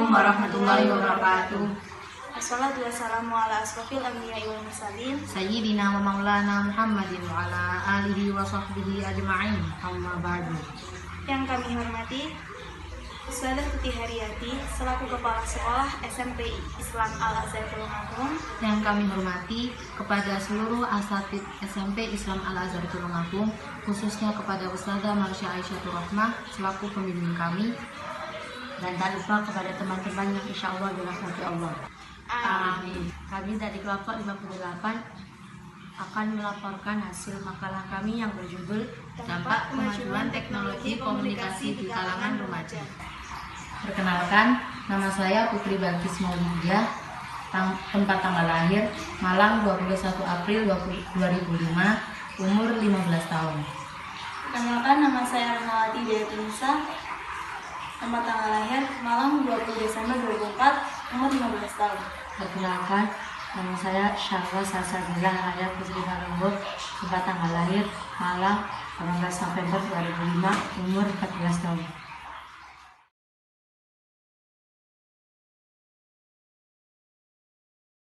warahmatullahi wabarakatuh. Assalatu wassalamu ala asrofil anbiya'i wal mursalin Sayyidina wa maulana Muhammadin wa ala alihi wa sahbihi ajma'in. Amma ba'du. yang kami hormati Ustazah Tuti Haryati selaku Kepala Sekolah SMP Islam Al-Azhar Tulungagung. Yang kami hormati kepada seluruh asatidz SMP Islam Al-Azhar Tulungagung, khususnya kepada Ustazah Marsha Aisyatur Rahmah selaku pembimbing kami, dan tak lupa kepada teman-teman yang insya Allah dirahmati Allah. Amin. Kami dari kelompok 58 akan melaporkan hasil makalah kami yang berjudul Dampak Kemajuan Teknologi Komunikasi di Kalangan Remaja. Perkenalkan, nama saya Putri Balkis Maulidia, tempat tanggal lahir Malang 21 April 2005, umur 15 tahun. Perkenalkan, nama saya Renawati Deyatunisa, tempat tanggal lahir Malang 20 Desember 2004, umur 15 tahun. Perkenalkan, nama saya Syahwa Salsabila Raya Putri Marembo, tempat tanggal lahir Malang 18 November 2005, umur 14 tahun.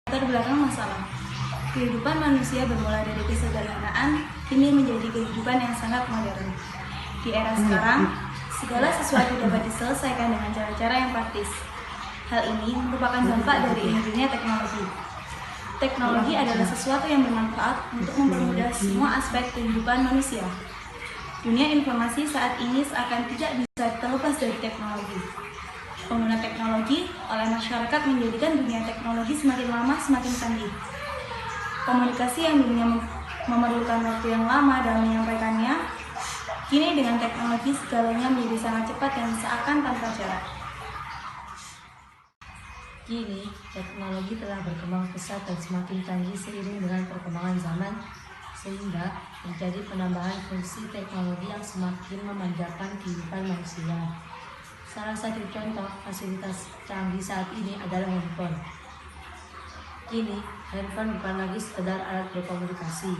Latar belakang masalah. Kehidupan manusia bermula dari kesederhanaan, kini menjadi kehidupan yang sangat modern. Di era sekarang, segala sesuatu dapat diselesaikan dengan cara-cara yang praktis. Hal ini merupakan dampak dari hadirnya teknologi. Teknologi adalah sesuatu yang bermanfaat untuk mempermudah semua aspek kehidupan manusia. Dunia informasi saat ini seakan tidak bisa terlepas dari teknologi. Pengguna teknologi oleh masyarakat menjadikan dunia teknologi semakin lama semakin canggih. Komunikasi yang dulunya memerlukan waktu yang lama dalam menyampaikannya, kini dengan teknologi segalanya menjadi sangat cepat dan seakan tanpa jarak. Kini, teknologi telah berkembang pesat dan semakin canggih seiring dengan perkembangan zaman, sehingga terjadi penambahan fungsi teknologi yang semakin memanjakan kehidupan manusia. Salah satu contoh fasilitas canggih saat ini adalah handphone. Kini, handphone bukan lagi sekedar alat berkomunikasi,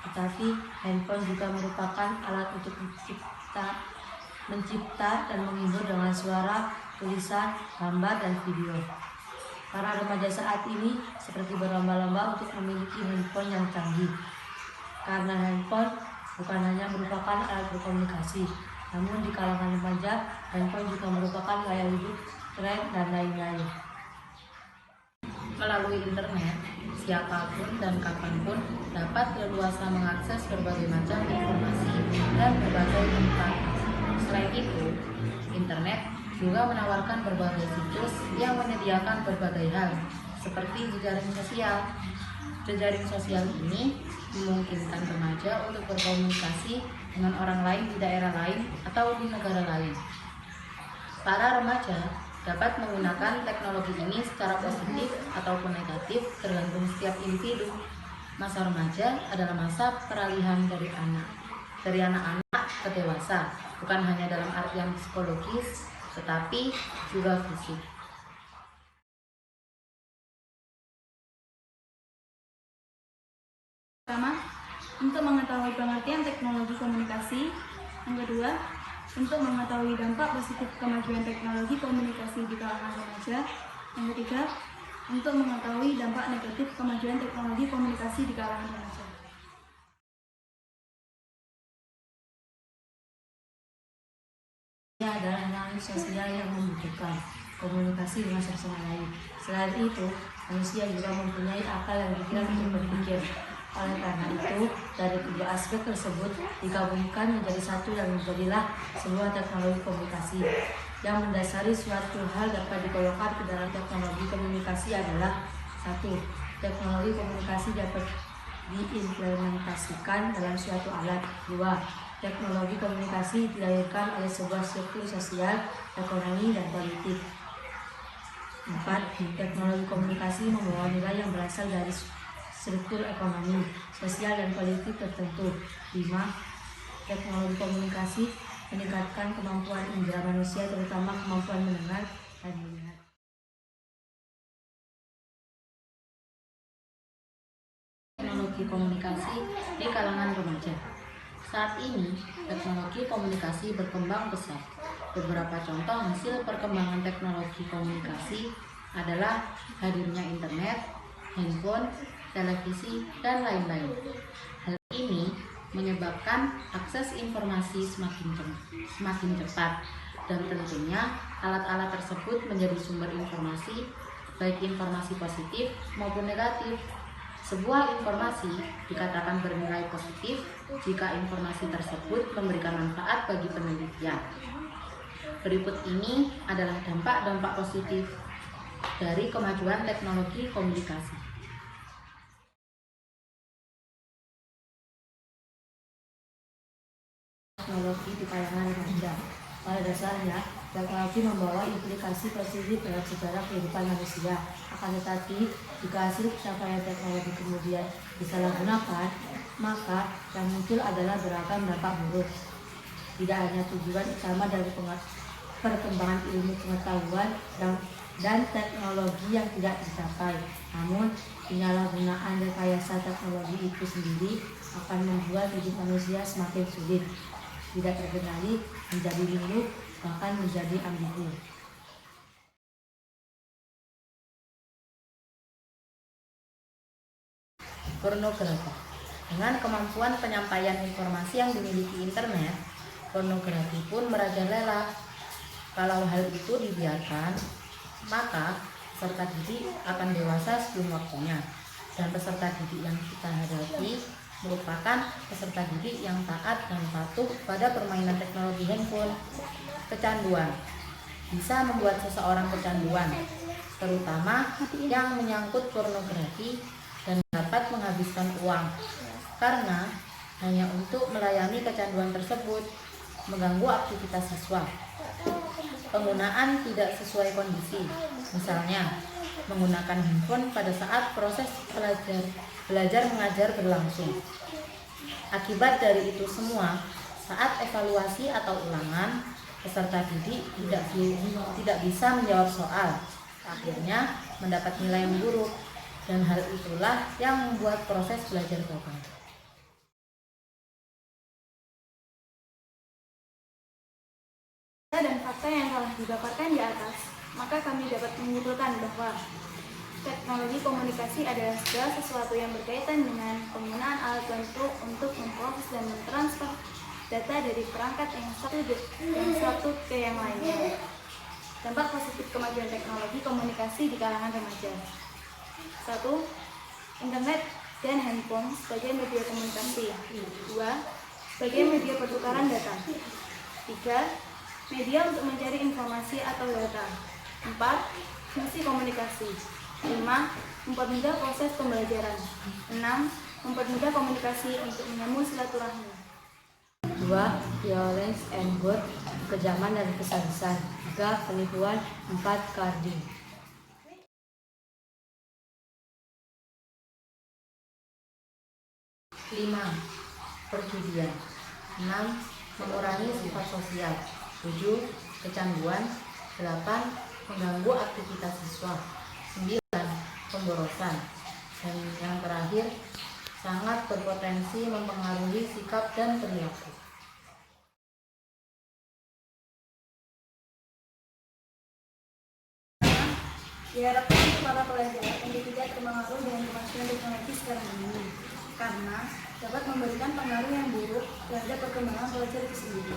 tetapi handphone juga merupakan alat untuk mencipta dan menghibur dengan suara, tulisan, gambar, dan video. Para remaja saat ini seperti berlomba-lomba untuk memiliki handphone yang canggih. Karena handphone bukan hanya merupakan alat berkomunikasi, namun di kalangan remaja, handphone juga merupakan gaya hidup, tren, dan lain-lain. Melalui internet, siapapun dan kapanpun dapat leluasa mengakses berbagai macam informasi dan berbagai tempat. Selain itu, internet juga menawarkan berbagai situs yang menyediakan berbagai hal, seperti jejaring sosial. Jejaring sosial ini memungkinkan remaja untuk berkomunikasi dengan orang lain di daerah lain atau di negara lain. Para remaja dapat menggunakan teknologi ini secara positif ataupun negatif tergantung setiap individu. Masa remaja adalah masa peralihan dari anak-anak ke dewasa, bukan hanya dalam artian psikologis, tetapi juga fisik. Pertama, untuk mengetahui pengertian teknologi komunikasi. Yang kedua, untuk mengetahui dampak positif kemajuan teknologi komunikasi di kalangan remaja. Yang ketiga, untuk mengetahui dampak negatif kemajuan teknologi komunikasi di kalangan remaja. Dia adalah makhluk sosial yang membutuhkan komunikasi dengan sesama lain. Selain itu, manusia juga mempunyai akal dan pikiran untuk berpikir. Oleh karena itu, dari kedua aspek tersebut digabungkan menjadi satu dan menjadilah sebuah teknologi komunikasi. Yang mendasari suatu hal dapat digolongkan ke dalam teknologi komunikasi adalah: 1. Teknologi komunikasi dapat diimplementasikan dalam suatu alat. 2. Teknologi komunikasi dilahirkan oleh sebuah struktur sosial, ekonomi, dan politik. 4. Teknologi komunikasi membawa nilai yang berasal dari struktur ekonomi, sosial, dan politik tertentu. 5. Teknologi komunikasi meningkatkan kemampuan indera manusia, terutama kemampuan mendengar dan melihat. Teknologi komunikasi di kalangan remaja. Saat ini, teknologi komunikasi berkembang pesat. Beberapa contoh hasil perkembangan teknologi komunikasi adalah hadirnya internet, handphone, televisi, dan lain-lain. Hal ini menyebabkan akses informasi semakin cepat, dan tentunya alat-alat tersebut menjadi sumber informasi, baik informasi positif maupun negatif. Sebuah informasi dikatakan bernilai positif jika informasi tersebut memberikan manfaat bagi penelitian. Berikut ini adalah dampak-dampak positif dari kemajuan teknologi komunikasi. Teknologi di kalangan remaja. Pada dasarnya, teknologi membawa implikasi positif dalam sejarah kehidupan manusia. Akan tetapi, jika hasil pencapaian teknologi kemudian disalahgunakan, maka yang muncul adalah beragam dampak buruk. Tidak hanya tujuan utama dari perkembangan ilmu pengetahuan dan teknologi yang tidak dicapai, namun penyalahgunaan rekayasa teknologi itu sendiri akan membuat hidup manusia semakin sulit, tidak terkendali, menjadi linglung, bahkan menjadi ambigu. Pornografi. Dengan kemampuan penyampaian informasi yang dimiliki internet, pornografi pun merajalela. Kalau hal itu dibiarkan, maka peserta didik akan dewasa sebelum waktunya, dan peserta didik yang kita hadapi merupakan peserta didik yang taat dan patuh pada permainan teknologi handphone. Kecanduan bisa membuat seseorang kecanduan, terutama yang menyangkut pornografi, dan dapat menghabiskan uang karena hanya untuk melayani kecanduan tersebut, mengganggu aktivitas siswa. Penggunaan tidak sesuai kondisi, misalnya menggunakan handphone pada saat proses belajar mengajar berlangsung. Akibat dari itu semua, saat evaluasi atau ulangan, peserta didik tidak bisa menjawab soal, akhirnya mendapat nilai yang buruk, dan hal itulah yang membuat proses belajar gagal. Dan fakta yang telah dipaparkan di atas, maka kami dapat menyimpulkan bahwa teknologi komunikasi adalah segala sesuatu yang berkaitan dengan penggunaan alat bantu untuk memproses dan mentransfer data dari perangkat yang satu ke yang lainnya. Dampak positif kemajuan teknologi komunikasi di kalangan remaja. 1. Internet dan handphone sebagai media komunikasi. 2. Sebagai media pertukaran data. 3. Media untuk mencari informasi atau data. 4. Fungsi komunikasi. 5. Mempermudah proses pembelajaran. 6. Mempermudah komunikasi untuk menyambung silaturahmi. 2. Violence and good, kekejaman dan kesadisan. 3. Penipuan. 4. Carding. 5. Perjudian. 6. Mengurangi sifat sosial. 7. Kecanduan. 8. Mengganggu aktivitas siswa. 9. Pemborosan. Dan yang terakhir, sangat berpotensi mempengaruhi sikap dan perilaku. Diharapkan para pelajar untuk tidak terpengaruh dengan kemajuan teknologi sekarang ini, karena dapat memberikan pengaruh yang buruk terhadap perkembangan pelajar itu sendiri.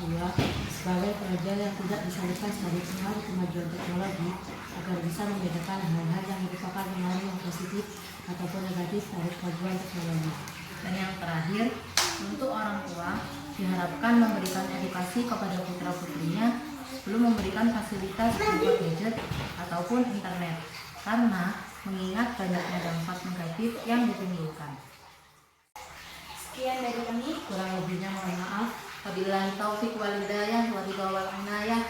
2. Sebagai pelajar yang tidak bisa lepas dari pengaruh kemajuan teknologi, agar bisa membedakan hal-hal yang merupakan pengaruh yang positif ataupun negatif dari kemajuan teknologi. Dan yang terakhir, untuk orang tua diharapkan memberikan edukasi kepada putra-putrinya sebelum memberikan fasilitas berupa gadget ataupun internet, karena mengingat banyaknya dampak negatif yang ditimbulkan. Sekian dari kami. Kurang lebihnya mohon maaf. Wabillahi taufiq wal hidayah wa ridha wal inayah.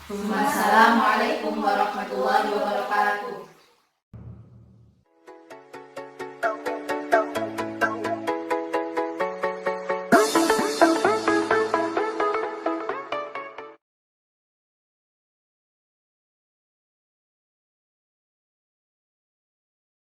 Wassalamualaikum warahmatullahi wabarakatuh.